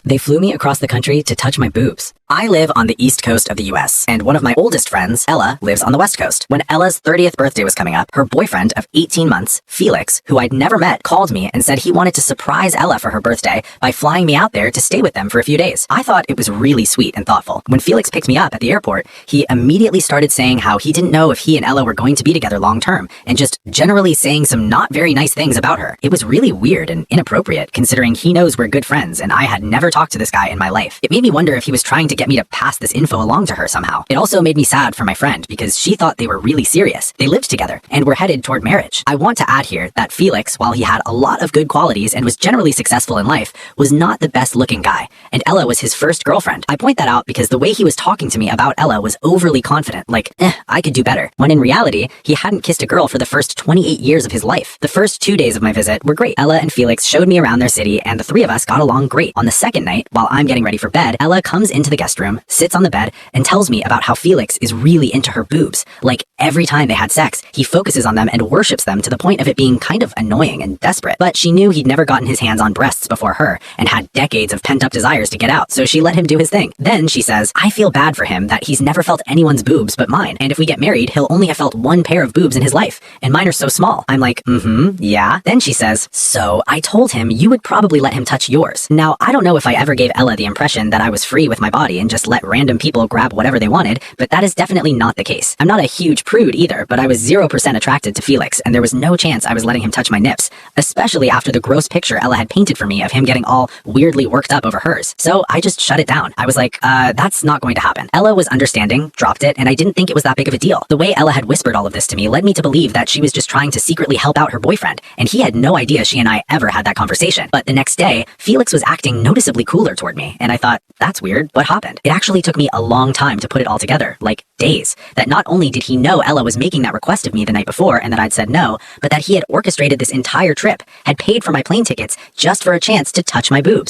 They flew me across the country to touch my boobs. I live on the East Coast of the US, and one of my oldest friends, Ella, lives on the West Coast. When Ella's 30th birthday was coming up, her boyfriend of 18 months, Felix, who I'd never met, called me and said he wanted to surprise Ella for her birthday by flying me out there to stay with them for a few days. I thought it was really sweet and thoughtful. When Felix picked me up at the airport, he immediately started saying how he didn't know if he and Ella were going to be together long term, and just generally saying some not very nice things about her. It was really weird and inappropriate, considering he knows we're good friends and I had never talked to this guy in my life. It made me wonder if he was trying to get me to pass this info along to her somehow. It also made me sad for my friend because she thought they were really serious. They lived together and were headed toward marriage. I want to add here that Felix, while he had a lot of good qualities and was generally successful in life, was not the best looking guy, and Ella was his first girlfriend. I point that out because the way he was talking to me about Ella was overly confident, like, I could do better, when in reality, he hadn't kissed a girl for the first 28 years of his life. The first 2 days of my visit were great. Ella and Felix showed me around their city, and the three of us got along great. On the second night, while I'm getting ready for bed, Ella comes into the guest room, sits on the bed, and tells me about how Felix is really into her boobs. Like, every time they had sex, he focuses on them and worships them to the point of it being kind of annoying and desperate. But she knew he'd never gotten his hands on breasts before her, and had decades of pent-up desires to get out, so she let him do his thing. Then she says, I feel bad for him that he's never felt anyone's boobs but mine, and if we get married, he'll only have felt one pair of boobs in his life, and mine are so small. I'm like, yeah. Then she says, so I told him you would probably let him touch yours. Now, I don't know if I ever gave Ella the impression that I was free with my body and just let random people grab whatever they wanted, but that is definitely not the case. I'm not a huge prude either, but I was 0% attracted to Felix, and there was no chance I was letting him touch my nips, especially after the gross picture Ella had painted for me of him getting all weirdly worked up over hers. So I just shut it down. I was like, that's not going to happen. Ella was understanding, dropped it, and I didn't think it was that big of a deal. The way Ella had whispered all of this to me led me to believe that she was just trying to secretly help out her boyfriend, and he had no idea she and I ever had that conversation. But the next day, Felix was acting noticeably cooler toward me, and I thought, that's weird, what happened? It actually took me a long time to put it all together, like days, that not only did he know Ella was making that request of me the night before and that I'd said no, but that he had orchestrated this entire trip, had paid for my plane tickets just for a chance to touch my boobs.